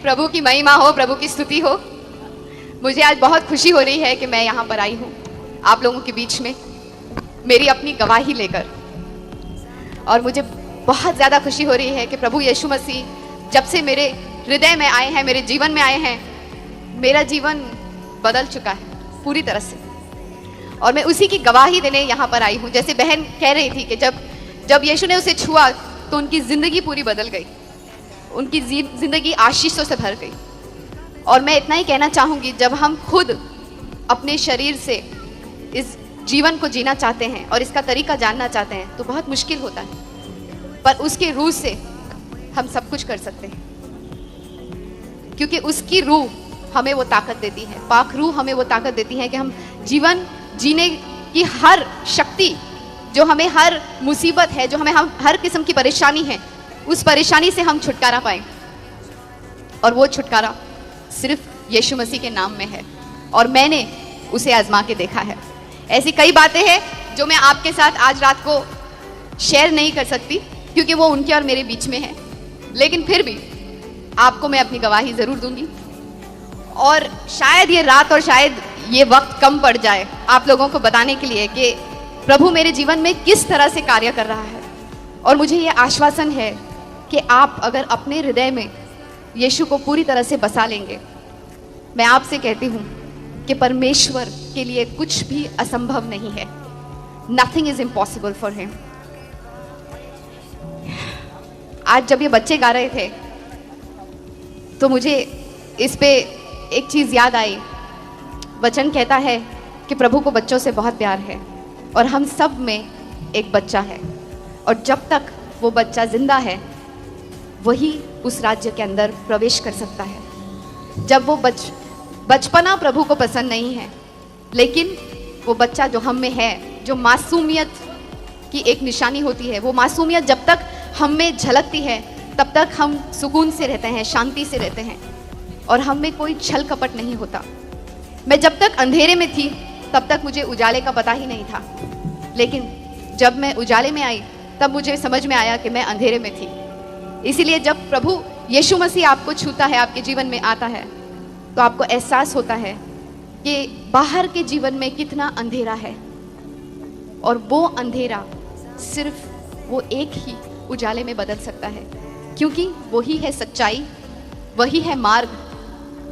प्रभु की महिमा हो, प्रभु की स्तुति हो। मुझे आज बहुत खुशी हो रही है कि मैं यहाँ पर आई हूँ आप लोगों के बीच में मेरी अपनी गवाही लेकर। और मुझे बहुत ज़्यादा खुशी हो रही है कि प्रभु यीशु मसीह जब से मेरे हृदय में आए हैं, मेरे जीवन में आए हैं, मेरा जीवन बदल चुका है पूरी तरह से। और मैं उसी की गवाही देने यहाँ पर आई हूँ। जैसे बहन कह रही थी कि जब यीशु ने उसे छुआ तो उनकी ज़िंदगी पूरी बदल गई, उनकी ज़िंदगी आशीषों से भर गई। और मैं इतना ही कहना चाहूँगी, जब हम खुद अपने शरीर से इस जीवन को जीना चाहते हैं और इसका तरीका जानना चाहते हैं तो बहुत मुश्किल होता है, पर उसके रूह से हम सब कुछ कर सकते हैं, क्योंकि उसकी रूह हमें वो ताकत देती है। पाक रूह हमें वो ताकत देती है कि हम जीवन जीने की हर शक्ति, जो हमें हर मुसीबत है, जो हमें हर किस्म की परेशानी है, उस परेशानी से हम छुटकारा पाएं। और वो छुटकारा सिर्फ यीशु मसीह के नाम में है, और मैंने उसे आजमा के देखा है। ऐसी कई बातें हैं जो मैं आपके साथ आज रात को शेयर नहीं कर सकती, क्योंकि वो उनके और मेरे बीच में है, लेकिन फिर भी आपको मैं अपनी गवाही ज़रूर दूंगी। और शायद ये रात और शायद ये वक्त कम पड़ जाए आप लोगों को बताने के लिए कि प्रभु मेरे जीवन में किस तरह से कार्य कर रहा है। और मुझे ये आश्वासन है कि आप अगर अपने हृदय में यीशु को पूरी तरह से बसा लेंगे, मैं आपसे कहती हूँ कि परमेश्वर के लिए कुछ भी असंभव नहीं है। Nothing is impossible for him। आज जब ये बच्चे गा रहे थे तो मुझे इस पे एक चीज़ याद आई। वचन कहता है कि प्रभु को बच्चों से बहुत प्यार है और हम सब में एक बच्चा है, और जब तक वो बच्चा जिंदा है वही उस राज्य के अंदर प्रवेश कर सकता है। जब वो बचपना प्रभु को पसंद नहीं है, लेकिन वो बच्चा जो हम में है, जो मासूमियत की एक निशानी होती है, वो मासूमियत जब तक हम में झलकती है तब तक हम सुकून से रहते हैं, शांति से रहते हैं, और हम में कोई छल कपट नहीं होता। मैं जब तक अंधेरे में थी तब तक मुझे उजाले का पता ही नहीं था, लेकिन जब मैं उजाले में आई तब मुझे समझ में आया कि मैं अंधेरे में थी। इसीलिए जब प्रभु यीशु मसीह आपको छूता है, आपके जीवन में आता है, तो आपको एहसास होता है कि बाहर के जीवन में कितना अंधेरा है, और वो अंधेरा सिर्फ वो एक ही उजाले में बदल सकता है, क्योंकि वही है सच्चाई, वही है मार्ग,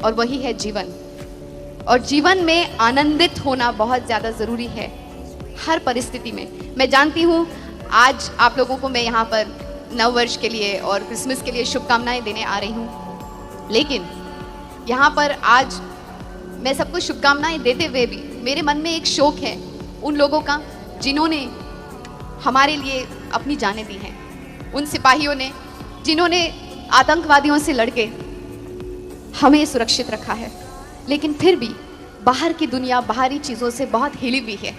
और वही है जीवन। और जीवन में आनंदित होना बहुत ज़्यादा ज़रूरी है हर परिस्थिति में। मैं जानती हूँ आज आप लोगों को मैं यहाँ पर नव वर्ष के लिए और क्रिसमस के लिए शुभकामनाएं देने आ रही हूँ, लेकिन यहाँ पर आज मैं सबको शुभकामनाएं देते हुए भी मेरे मन में एक शोक है उन लोगों का जिन्होंने हमारे लिए अपनी जानें दी हैं, उन सिपाहियों ने जिन्होंने आतंकवादियों से लड़के हमें सुरक्षित रखा है। लेकिन फिर भी बाहर की दुनिया बाहरी चीज़ों से बहुत हिली हुई है,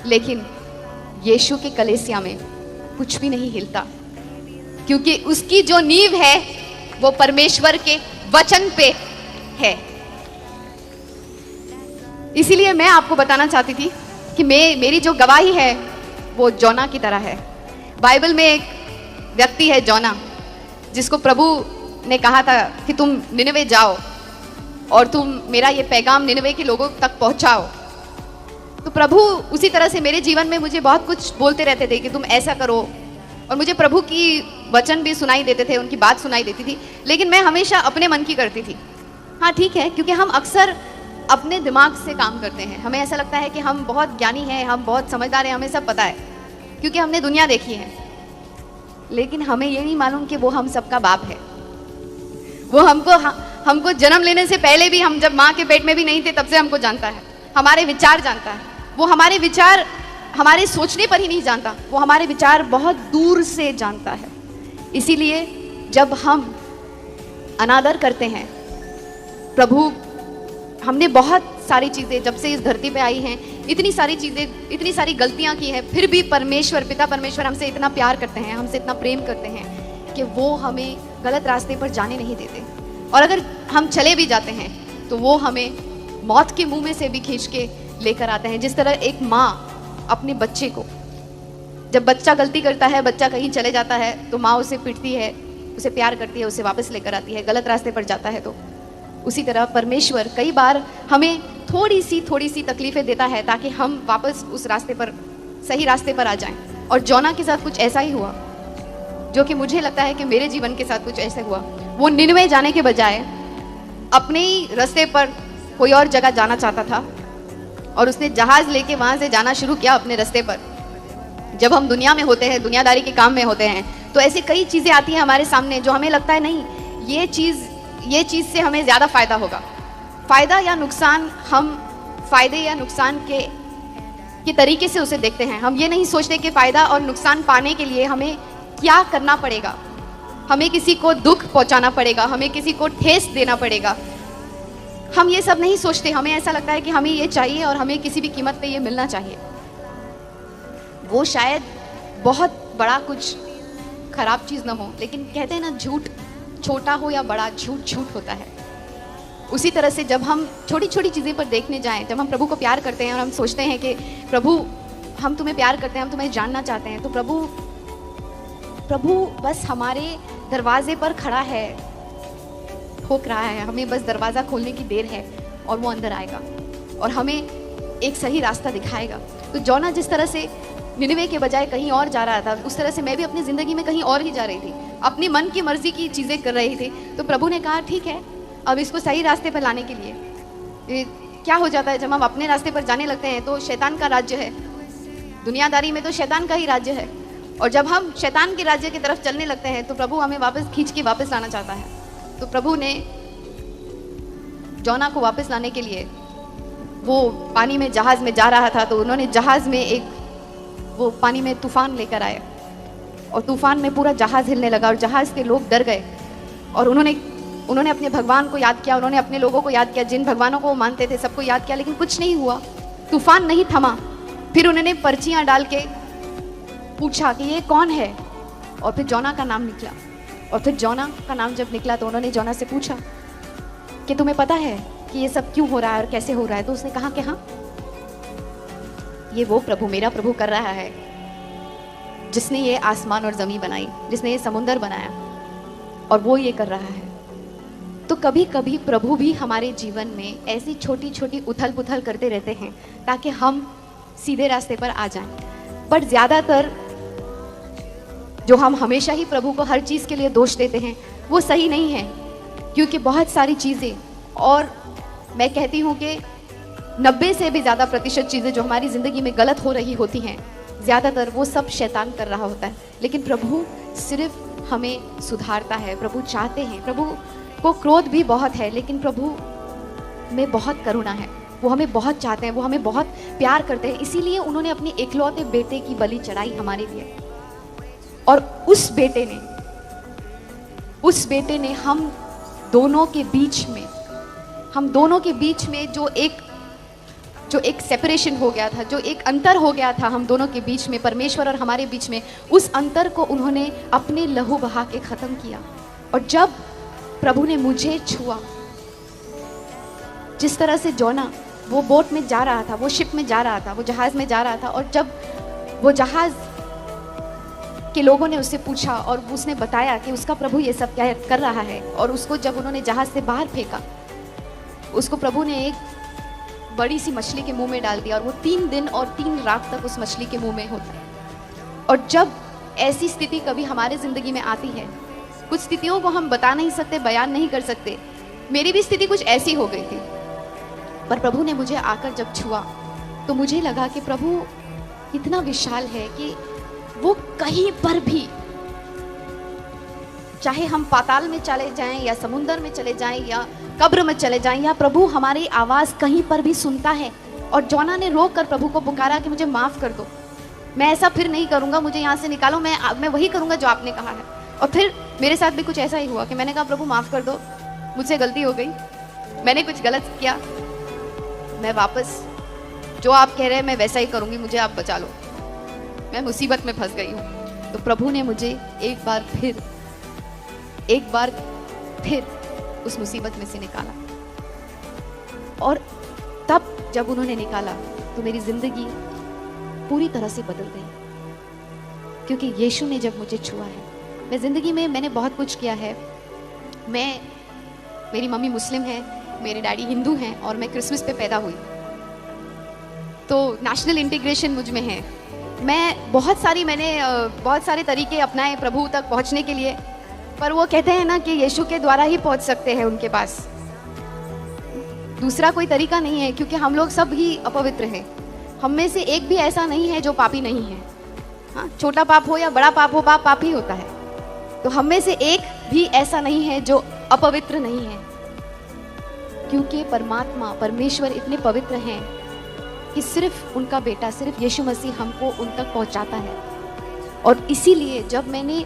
लेकिन यीशु के कलीसिया में कुछ भी नहीं हिलता, क्योंकि उसकी जो नींव है वो परमेश्वर के वचन पे है। इसीलिए मैं आपको बताना चाहती थी कि मेरी जो गवाही है वो जोना की तरह है। बाइबल में एक व्यक्ति है जोना, जिसको प्रभु ने कहा था कि तुम निनवे जाओ और तुम मेरा ये पैगाम निनवे के लोगों तक पहुंचाओ। तो प्रभु उसी तरह से मेरे जीवन में मुझे बहुत कुछ बोलते रहते थे कि तुम ऐसा करो, और मुझे प्रभु की वचन भी सुनाई देते थे, उनकी बात सुनाई देती थी, लेकिन मैं हमेशा अपने मन की करती थी। हाँ ठीक है, क्योंकि हम अक्सर अपने दिमाग से काम करते हैं। हमें ऐसा लगता है कि हम बहुत ज्ञानी हैं, हम बहुत समझदार हैं, हमें सब पता है, क्योंकि हमने दुनिया देखी है। लेकिन हमें ये नहीं मालूम कि वो हम सबका बाप है। वो हमको जन्म लेने से पहले भी, हम जब माँ के पेट में भी नहीं थे तब से हमको जानता है, हमारे विचार जानता है। वो हमारे विचार हमारे सोचने पर ही नहीं जानता, वो हमारे विचार बहुत दूर से जानता है। इसीलिए जब हम अनादर करते हैं प्रभु, हमने बहुत सारी चीज़ें जब से इस धरती पे आई हैं, इतनी सारी चीज़ें, इतनी सारी गलतियां की हैं, फिर भी परमेश्वर, पिता परमेश्वर हमसे इतना प्यार करते हैं, हमसे इतना प्रेम करते हैं कि वो हमें गलत रास्ते पर जाने नहीं देते। और अगर हम चले भी जाते हैं तो वो हमें मौत के मुंह में से भी खींच के लेकर आते हैं। जिस तरह एक माँ अपने बच्चे को, जब बच्चा गलती करता है, बच्चा कहीं चले जाता है तो माँ उसे पीटती है, उसे प्यार करती है, उसे वापस लेकर आती है, गलत रास्ते पर जाता है तो उसी तरह परमेश्वर कई बार हमें थोड़ी सी तकलीफें देता है ताकि हम वापस उस रास्ते पर, सही रास्ते पर आ जाएं। और जोना के साथ कुछ ऐसा ही हुआ, जो कि मुझे लगता है कि मेरे जीवन के साथ कुछ ऐसा हुआ। वो निनवे जाने के बजाय अपने ही रास्ते पर कोई और जगह जाना चाहता था और उसने जहाज लेके वहां से जाना शुरू किया अपने रास्ते पर। जब हम दुनिया में होते हैं, दुनियादारी के काम में होते हैं, तो ऐसी कई चीजें आती हैं हमारे सामने जो हमें लगता है नहीं, ये चीज से हमें ज्यादा फायदा होगा। फायदा या नुकसान, हम फायदे या नुकसान के तरीके से उसे देखते हैं। हम ये नहीं सोचते कि फायदा और नुकसान पाने के लिए हमें क्या करना पड़ेगा, हमें किसी को दुख पहुंचाना पड़ेगा, हमें किसी को ठेस देना पड़ेगा। हम ये सब नहीं सोचते। हमें ऐसा लगता है कि हमें ये चाहिए और हमें किसी भी कीमत पे ये मिलना चाहिए। वो शायद बहुत बड़ा कुछ खराब चीज ना हो, लेकिन कहते हैं ना, झूठ छोटा हो या बड़ा, झूठ झूठ होता है। उसी तरह से जब हम छोटी छोटी चीजें पर देखने जाएं, जब हम प्रभु को प्यार करते हैं और हम सोचते हैं कि प्रभु हम तुम्हें प्यार करते हैं, हम तुम्हें जानना चाहते हैं, तो प्रभु बस हमारे दरवाजे पर खड़ा है, ठोक रहा है, हमें बस दरवाज़ा खोलने की देर है और वो अंदर आएगा और हमें एक सही रास्ता दिखाएगा। तो जोना जिस तरह से निनवे के बजाय कहीं और जा रहा था, उस तरह से मैं भी अपनी ज़िंदगी में कहीं और ही जा रही थी, अपनी मन की मर्जी की चीज़ें कर रही थी। तो प्रभु ने कहा ठीक है, अब इसको सही रास्ते पर लाने के लिए क्या हो जाता है, जब हम अपने रास्ते पर जाने लगते हैं तो शैतान का राज्य है, दुनियादारी में तो शैतान का ही राज्य है। और जब हम शैतान के राज्य की तरफ चलने लगते हैं तो प्रभु हमें वापस खींच के वापस लाना चाहता है। तो प्रभु ने जोना को वापस लाने के लिए, वो पानी में जहाज में जा रहा था, तो उन्होंने जहाज में वो पानी में तूफान लेकर आए और तूफान में पूरा जहाज हिलने लगा और जहाज के लोग डर गए और उन्होंने अपने भगवान को याद किया, उन्होंने अपने लोगों को याद किया, जिन भगवानों को वो मानते थे सबको याद किया, लेकिन कुछ नहीं हुआ, तूफान नहीं थमा। फिर उन्होंने पर्चियां डाल के पूछा कि ये कौन है, और फिर जोना का नाम निकला। और फिर जोना का नाम जब निकला तो उन्होंने जोना से पूछा कि तुम्हें पता है कि ये सब क्यों हो रहा है और कैसे हो रहा है? तो उसने कहा कि हाँ, ये वो प्रभु, मेरा प्रभु कर रहा है जिसने ये आसमान और ज़मीन बनाई, जिसने ये समुंदर बनाया, और वो ये कर रहा है। तो कभी कभी प्रभु भी हमारे जीवन में ऐसी छोटी छोटी उथल पुथल करते रहते हैं ताकि हम सीधे रास्ते पर आ जाएं। पर ज़्यादातर जो हम हमेशा ही प्रभु को हर चीज़ के लिए दोष देते हैं, वो सही नहीं है, क्योंकि बहुत सारी चीज़ें, और मैं कहती हूँ कि 90 से भी ज़्यादा प्रतिशत चीज़ें जो हमारी ज़िंदगी में गलत हो रही होती हैं, ज़्यादातर वो सब शैतान कर रहा होता है। लेकिन प्रभु सिर्फ हमें सुधारता है। प्रभु चाहते हैं, प्रभु को क्रोध भी बहुत है, लेकिन प्रभु में बहुत करुणा है। वो हमें बहुत चाहते हैं, वो हमें बहुत प्यार करते हैं, इसीलिए उन्होंने अपने इकलौते बेटे की बलि चढ़ाई हमारे लिए। और उस बेटे ने हम दोनों के बीच में जो एक सेपरेशन हो गया था, जो एक अंतर हो गया था हम दोनों के बीच में, परमेश्वर और हमारे बीच में, उस अंतर को उन्होंने अपने लहू बहा के ख़त्म किया। और जब प्रभु ने मुझे छुआ, जिस तरह से जोना वो बोट में जा रहा था, वो शिप में जा रहा था, वो जहाज़ में जा रहा था, और जब वो जहाज़ के लोगों ने उससे पूछा और उसने बताया कि उसका प्रभु ये सब क्या कर रहा है, और उसको जब उन्होंने जहाज़ से बाहर फेंका, उसको प्रभु ने एक बड़ी सी मछली के मुंह में डाल दिया, और वो 3 दिन और 3 रात तक उस मछली के मुंह में होता है। और जब ऐसी स्थिति कभी हमारे ज़िंदगी में आती है, कुछ स्थितियों को हम बता नहीं सकते, बयान नहीं कर सकते। मेरी भी स्थिति कुछ ऐसी हो गई थी, पर प्रभु ने मुझे आकर जब छुआ तो मुझे लगा कि प्रभु इतना विशाल है कि वो कहीं पर भी, चाहे हम पाताल में चले जाएं या समुंदर में चले जाएं या कब्र में चले जाएं, या प्रभु हमारी आवाज़ कहीं पर भी सुनता है। और जोना ने रोक कर प्रभु को पुकारा कि मुझे माफ़ कर दो, मैं ऐसा फिर नहीं करूँगा, मुझे यहाँ से निकालो, मैं वही करूँगा जो आपने कहा है। और फिर मेरे साथ भी कुछ ऐसा ही हुआ कि मैंने कहा प्रभु माफ़ कर दो, मुझसे गलती हो गई, मैंने कुछ गलत किया, मैं वापस जो आप कह रहे हैं मैं वैसा ही करूँगी, मुझे आप बचा लो, मैं मुसीबत में फंस गई हूँ। तो प्रभु ने मुझे एक बार फिर उस मुसीबत में से निकाला। और तब जब उन्होंने निकाला तो मेरी ज़िंदगी पूरी तरह से बदल गई, क्योंकि यीशु ने जब मुझे छुआ है मैं ज़िंदगी में मैंने बहुत कुछ किया है। मेरी मम्मी मुस्लिम है, मेरे डैडी हिंदू हैं और मैं क्रिसमस पे पैदा हुई, तो नेशनल इंटीग्रेशन मुझ में है। मैंने बहुत सारे तरीके अपनाए प्रभु तक पहुंचने के लिए, पर वो कहते हैं ना कि यीशु के द्वारा ही पहुंच सकते हैं उनके पास, दूसरा कोई तरीका नहीं है, क्योंकि हम लोग सब ही अपवित्र हैं। हम में से एक भी ऐसा नहीं है जो पापी नहीं है। हाँ, छोटा पाप हो या बड़ा पाप हो, पाप ही होता है। तो हम में से एक भी ऐसा नहीं है जो अपवित्र नहीं है, क्योंकि परमेश्वर इतने पवित्र हैं कि सिर्फ उनका बेटा, सिर्फ यीशु मसीह हमको उन तक पहुंचाता है। और इसीलिए जब मैंने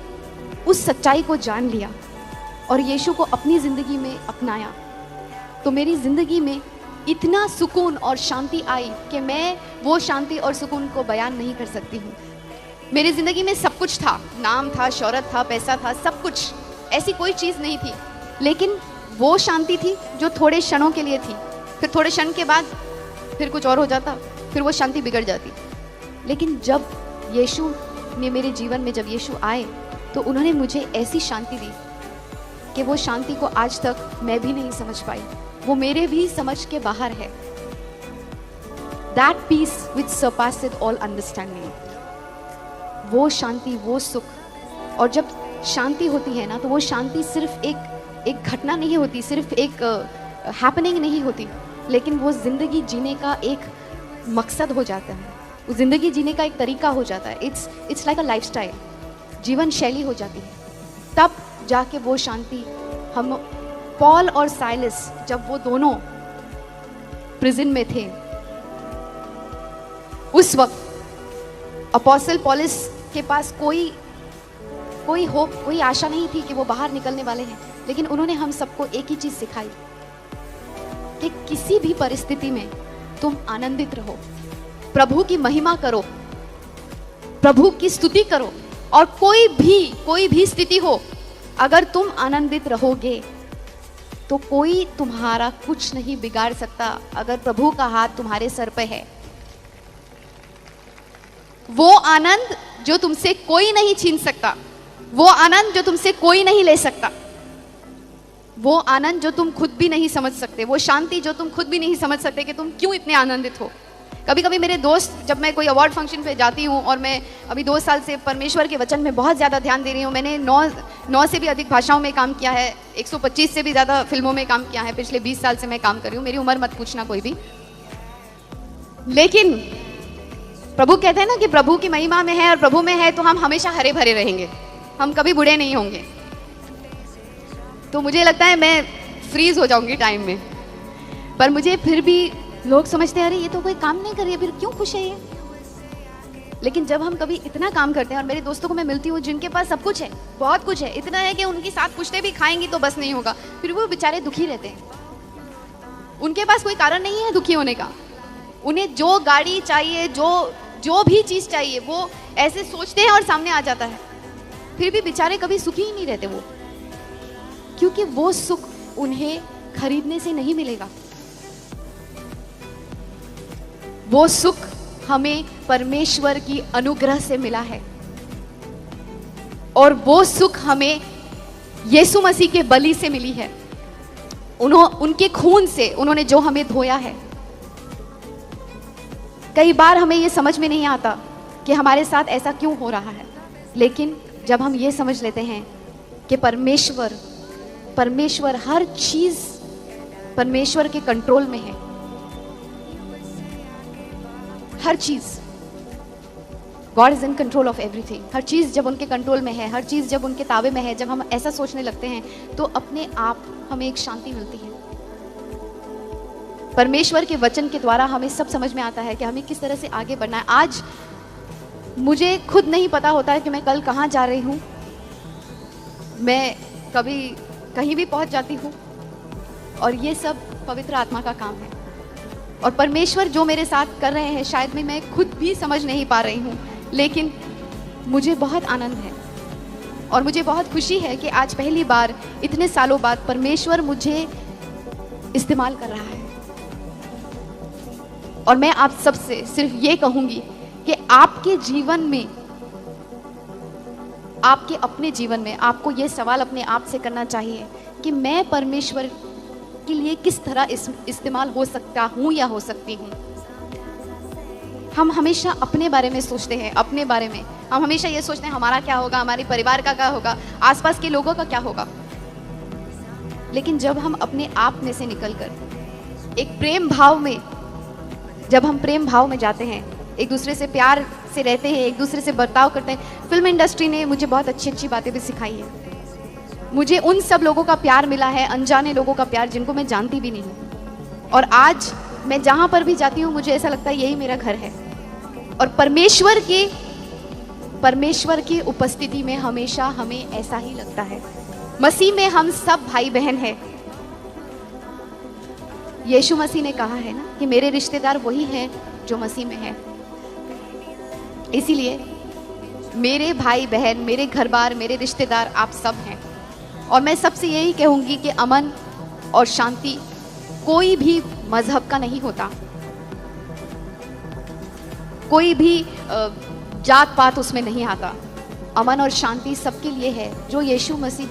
उस सच्चाई को जान लिया और यीशु को अपनी ज़िंदगी में अपनाया, तो मेरी ज़िंदगी में इतना सुकून और शांति आई कि मैं वो शांति और सुकून को बयान नहीं कर सकती हूँ। मेरी ज़िंदगी में सब कुछ था, नाम था, शौहरत था, पैसा था, सब कुछ, ऐसी कोई चीज़ नहीं थी, लेकिन वो शांति थी जो थोड़े क्षणों के लिए थी। फिर थोड़े क्षण के बाद फिर कुछ और हो जाता, फिर वो शांति बिगड़ जाती। लेकिन जब यीशु ने मेरे जीवन में, जब यीशु आए, तो उन्होंने मुझे ऐसी शांति दी कि वो शांति को आज तक मैं भी नहीं समझ पाई, वो मेरे भी समझ के बाहर है। That peace which surpasseth all understanding, वो शांति, वो सुख। और जब शांति होती है ना, तो वो शांति सिर्फ एक घटना नहीं होती, सिर्फ एक हैपनिंग नहीं होती, लेकिन वो जिंदगी जीने का एक मकसद हो जाता है, वो जिंदगी जीने का एक तरीका हो जाता है। इट्स लाइक अ लाइफस्टाइल, जीवन शैली हो जाती है। तब जाके वो शांति हम, पॉल और साइलस, जब वो दोनों प्रिजन में थे, उस वक्त अपोस्टल पौलुस के पास कोई होप, कोई आशा नहीं थी कि वो बाहर निकलने वाले हैं, लेकिन उन्होंने हम सबको एक ही चीज सिखाई कि किसी भी परिस्थिति में तुम आनंदित रहो, प्रभु की महिमा करो, प्रभु की स्तुति करो, और कोई भी स्थिति हो, अगर तुम आनंदित रहोगे तो कोई तुम्हारा कुछ नहीं बिगाड़ सकता, अगर प्रभु का हाथ तुम्हारे सर पे है। वो आनंद जो तुमसे कोई नहीं छीन सकता, वो आनंद जो तुमसे कोई नहीं ले सकता, वो आनंद जो तुम खुद भी नहीं समझ सकते, वो शांति जो तुम खुद भी नहीं समझ सकते कि तुम क्यों इतने आनंदित हो। कभी कभी मेरे दोस्त, जब मैं कोई अवार्ड फंक्शन पे जाती हूँ, और मैं अभी 2 साल से परमेश्वर के वचन में बहुत ज़्यादा ध्यान दे रही हूँ, मैंने 9 से भी अधिक भाषाओं में काम किया है, 125 से भी ज़्यादा फिल्मों में काम किया है, पिछले 20 साल से मैं काम कर रही हूँ, मेरी उम्र मत पूछना कोई भी। लेकिन प्रभु कहते हैं ना कि प्रभु की महिमा में है और प्रभु में है तो हम हमेशा हरे भरे रहेंगे, हम कभी बूढ़े नहीं होंगे। तो मुझे लगता है मैं फ्रीज हो जाऊंगी टाइम में, पर मुझे फिर भी लोग समझते हैं, अरे ये तो कोई काम नहीं कर रही है, फिर क्यों खुश है ये। लेकिन जब हम कभी इतना काम करते हैं, और मेरे दोस्तों को मैं मिलती हूँ जिनके पास सब कुछ है, बहुत कुछ है, इतना है कि उनके साथ पूछते भी खाएंगी तो बस नहीं होगा, फिर वो बेचारे दुखी रहते हैं। उनके पास कोई कारण नहीं है दुखी होने का, उन्हें जो गाड़ी चाहिए, जो भी चीज़ चाहिए, वो ऐसे सोचते हैं और सामने आ जाता है, फिर भी बेचारे कभी सुखी ही नहीं रहते वो, क्योंकि वो सुख उन्हें खरीदने से नहीं मिलेगा। वो सुख हमें परमेश्वर की अनुग्रह से मिला है, और वो सुख हमें यीशु मसीह के बलि से मिली है, उनके खून से, उन्होंने जो हमें धोया है। कई बार हमें ये समझ में नहीं आता कि हमारे साथ ऐसा क्यों हो रहा है, लेकिन जब हम ये समझ लेते हैं कि परमेश्वर हर चीज परमेश्वर के कंट्रोल में है, हर चीज, God is in control of everything, हर चीज जब उनके कंट्रोल में है, हर चीज जब उनके ताबे में है, जब हम ऐसा सोचने लगते हैं तो अपने आप हमें एक शांति मिलती है। परमेश्वर के वचन के द्वारा हमें सब समझ में आता है कि हमें किस तरह से आगे बढ़ना है। आज मुझे खुद नहीं पता होता है कि मैं कल कहाँ जा रही हूँ, मैं कभी कहीं भी पहुँच जाती हूँ, और ये सब पवित्र आत्मा का काम है। और परमेश्वर जो मेरे साथ कर रहे हैं शायद मैं खुद भी समझ नहीं पा रही हूँ, लेकिन मुझे बहुत आनंद है और मुझे बहुत खुशी है कि आज पहली बार इतने सालों बाद परमेश्वर मुझे इस्तेमाल कर रहा है। और मैं आप सबसे सिर्फ ये कहूँगी कि आपके जीवन में आपके अपने जीवन में आपको ये सवाल अपने आप से करना चाहिए कि मैं परमेश्वर के लिए किस तरह इस्तेमाल हो सकता हूँ या हो सकती हूँ। हम हमेशा अपने बारे में सोचते हैं, अपने बारे में हम हमेशा ये सोचते हैं हमारा क्या होगा, हमारे परिवार का क्या होगा, आसपास के लोगों का क्या होगा। लेकिन जब हम अपने आप में से निकलकर एक प्रेम भाव में, जब हम प्रेम भाव में जाते हैं, एक दूसरे से प्यार से रहते हैं, एक दूसरे से बर्ताव करते हैं। फिल्म इंडस्ट्री ने मुझे बहुत अच्छी अच्छी बातें भी सिखाई है। मुझे उन सब लोगों का प्यार मिला है, अनजाने लोगों का प्यार जिनको मैं जानती भी नहीं हूँ। और आज मैं जहाँ पर भी जाती हूँ मुझे ऐसा लगता है यही मेरा घर है। और परमेश्वर की उपस्थिति में हमेशा हमें ऐसा ही लगता है। मसीह में हम सब भाई बहन हैं। यीशु मसीह ने कहा है ना कि मेरे रिश्तेदार वही हैं जो मसीह में है। इसीलिए मेरे भाई बहन, मेरे घर बार, मेरे रिश्तेदार आप सब हैं। और मैं सबसे यही कहूँगी कि अमन और शांति कोई भी मजहब का नहीं होता, कोई भी जात पात उसमें नहीं आता। अमन और शांति सबके लिए है। जो यीशु मसीह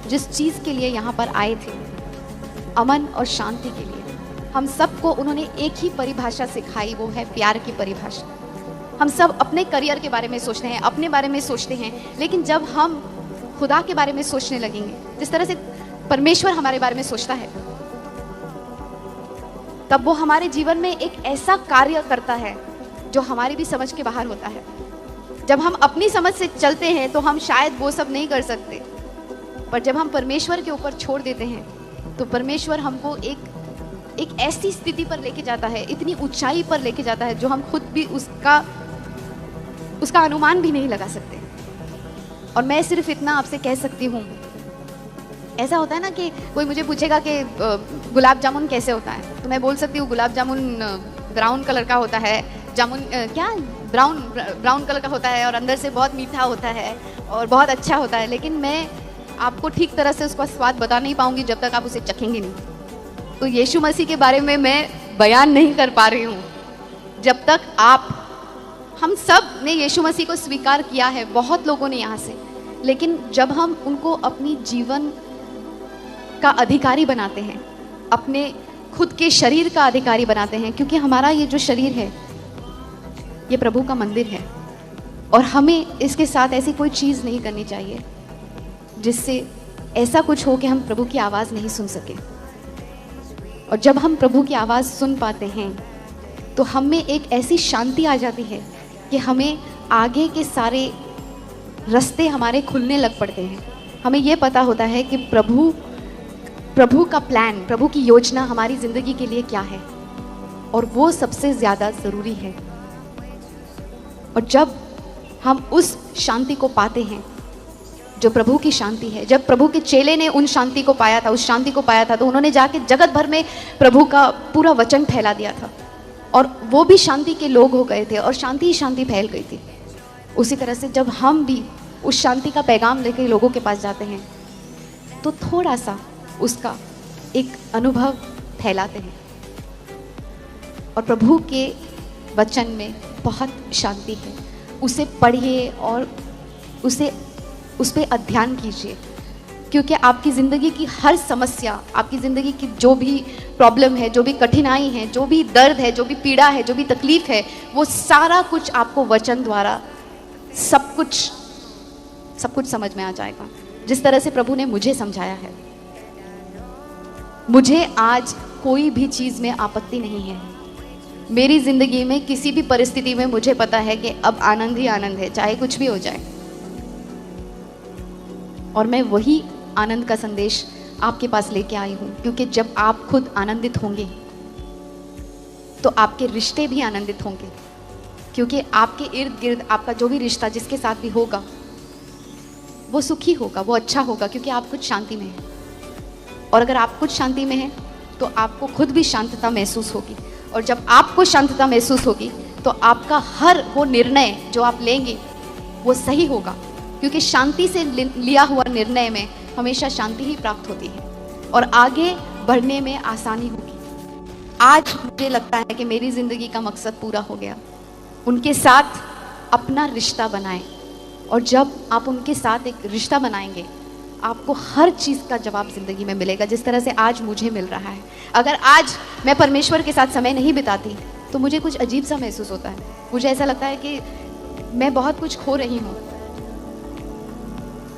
जिस चीज़ के लिए यहाँ पर आए थे, अमन और शांति के लिए, हम सबको उन्होंने एक ही परिभाषा सिखाई, वो है प्यार की परिभाषा। हम सब अपने करियर के बारे में सोचते हैं, अपने बारे में सोचते हैं, लेकिन जब हम खुदा के बारे में सोचने लगेंगे, जिस तरह से परमेश्वर हमारे बारे में सोचता है, तब वो हमारे जीवन में एक ऐसा कार्य करता है जो हमारी भी समझ के बाहर होता है। जब हम अपनी समझ से चलते हैं तो हम शायद वो सब नहीं कर सकते, पर जब हम परमेश्वर के ऊपर छोड़ देते हैं तो परमेश्वर हमको एक ऐसी स्थिति पर लेके जाता है, इतनी ऊंचाई पर लेके जाता है जो हम खुद भी उसका अनुमान भी नहीं लगा सकते। और मैं सिर्फ इतना आपसे कह सकती हूँ, ऐसा होता है ना कि कोई मुझे पूछेगा कि गुलाब जामुन कैसे होता है, तो मैं बोल सकती हूँ गुलाब जामुन ब्राउन कलर का होता है, जामुन क्या ब्राउन कलर का होता है और अंदर से बहुत मीठा होता है और बहुत अच्छा होता है। लेकिन मैं आपको ठीक तरह से उसका स्वाद बता नहीं पाऊंगी जब तक आप उसे चखेंगे नहीं। तो यीशु मसीह के बारे में मैं बयान नहीं कर पा रही हूँ जब तक हम सब ने यीशु मसीह को स्वीकार किया है, बहुत लोगों ने यहाँ से, लेकिन जब हम उनको अपनी जीवन का अधिकारी बनाते हैं, अपने खुद के शरीर का अधिकारी बनाते हैं, क्योंकि हमारा ये जो शरीर है ये प्रभु का मंदिर है और हमें इसके साथ ऐसी कोई चीज़ नहीं करनी चाहिए जिससे ऐसा कुछ हो कि हम प्रभु की आवाज़ नहीं सुन सके। और जब हम प्रभु की आवाज़ सुन पाते हैं तो हमें एक ऐसी शांति आ जाती है कि हमें आगे के सारे रास्ते हमारे खुलने लग पड़ते हैं। हमें ये पता होता है कि प्रभु का प्लान, प्रभु की योजना हमारी ज़िंदगी के लिए क्या है और वो सबसे ज़्यादा ज़रूरी है। और जब हम उस शांति को पाते हैं जो प्रभु की शांति है, जब प्रभु के चेले ने उन शांति को पाया था, उस शांति को पाया था, तो उन्होंने जाके जगत भर में प्रभु का पूरा वचन फैला दिया था और वो भी शांति के लोग हो गए थे और शांति ही शांति फैल गई थी। उसी तरह से जब हम भी उस शांति का पैगाम लेकर लोगों के पास जाते हैं तो थोड़ा सा उसका एक अनुभव फैलाते हैं। और प्रभु के वचन में बहुत शांति है, उसे पढ़िए और उस पर अध्ययन कीजिए, क्योंकि आपकी ज़िंदगी की हर समस्या, आपकी ज़िंदगी की जो भी प्रॉब्लम है, जो भी कठिनाई है, जो भी दर्द है, जो भी पीड़ा है, जो भी तकलीफ है, वो सारा कुछ आपको वचन द्वारा सब कुछ समझ में आ जाएगा। जिस तरह से प्रभु ने मुझे समझाया है, मुझे आज कोई भी चीज़ में आपत्ति नहीं है। मेरी ज़िंदगी में किसी भी परिस्थिति में मुझे पता है कि अब आनंद ही आनंद है, चाहे कुछ भी हो जाए। और मैं वही आनंद का संदेश आपके पास लेके आई हूँ, क्योंकि जब आप खुद आनंदित होंगे तो आपके रिश्ते भी आनंदित होंगे, क्योंकि आपके इर्द गिर्द आपका जो भी रिश्ता जिसके साथ भी होगा वो सुखी होगा, वो अच्छा होगा, क्योंकि आप खुद शांति में हैं। और अगर आप खुद शांति में हैं तो आपको खुद भी शांतता महसूस होगी, और जब आपको शांतता महसूस होगी तो आपका हर वो निर्णय जो आप लेंगे वो सही होगा, क्योंकि शांति से लिया हुआ निर्णय में हमेशा शांति ही प्राप्त होती है और आगे बढ़ने में आसानी होगी। आज मुझे लगता है कि मेरी ज़िंदगी का मकसद पूरा हो गया। उनके साथ अपना रिश्ता बनाएं, और जब आप उनके साथ एक रिश्ता बनाएंगे, आपको हर चीज़ का जवाब ज़िंदगी में मिलेगा, जिस तरह से आज मुझे मिल रहा है। अगर आज मैं परमेश्वर के साथ समय नहीं बिताती तो मुझे कुछ अजीब सा महसूस होता है। मुझे ऐसा लगता है कि मैं बहुत कुछ खो रही हूँ।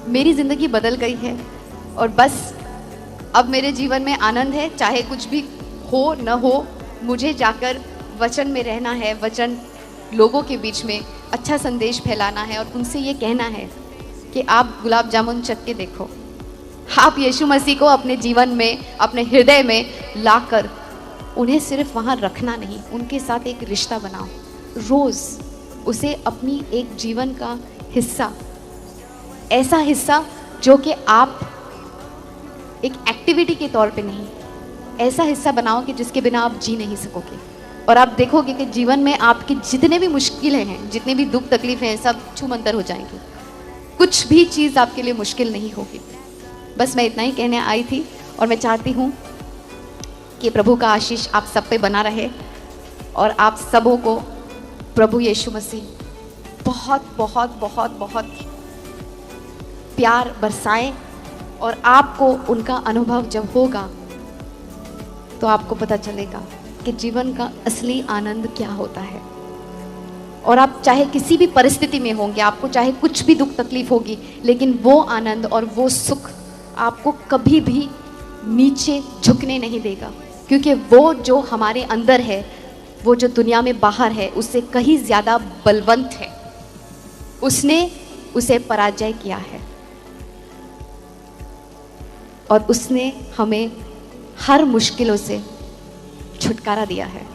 मेरी ज़िंदगी बदल गई है और बस अब मेरे जीवन में आनंद है, चाहे कुछ भी हो न हो। मुझे जाकर वचन में रहना है, वचन लोगों के बीच में अच्छा संदेश फैलाना है और उनसे ये कहना है कि आप गुलाब जामुन चख के देखो। आप यीशु मसीह को अपने जीवन में, अपने हृदय में लाकर उन्हें सिर्फ वहाँ रखना नहीं, उनके साथ एक रिश्ता बनाओ। रोज़ उसे अपनी एक जीवन का हिस्सा, ऐसा हिस्सा जो कि आप एक एक्टिविटी के तौर पे नहीं, ऐसा हिस्सा बनाओ कि जिसके बिना आप जी नहीं सकोगे। और आप देखोगे कि जीवन में आपकी जितने भी मुश्किलें हैं, जितने भी दुख तकलीफ़ें हैं, सब छूमंतर हो जाएंगी। कुछ भी चीज़ आपके लिए मुश्किल नहीं होगी। बस मैं इतना ही कहने आई थी और मैं चाहती हूँ कि प्रभु का आशीष आप सब पे बना रहे और आप सबों को प्रभु यीशु मसीह बहुत बहुत बहुत बहुत प्यार बरसाए। और आपको उनका अनुभव जब होगा तो आपको पता चलेगा कि जीवन का असली आनंद क्या होता है। और आप चाहे किसी भी परिस्थिति में होंगे, आपको चाहे कुछ भी दुख तकलीफ होगी, लेकिन वो आनंद और वो सुख आपको कभी भी नीचे झुकने नहीं देगा, क्योंकि वो जो हमारे अंदर है, वो जो दुनिया में बाहर है, उससे कहीं ज़्यादा बलवंत है। उसने उसे पराजय किया है और उसने हमें हर मुश्किलों से छुटकारा दिया है।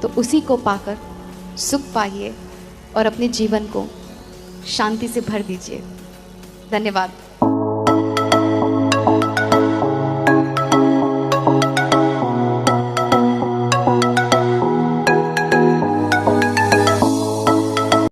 तो उसी को पाकर सुख पाइए और अपने जीवन को शांति से भर दीजिए। धन्यवाद।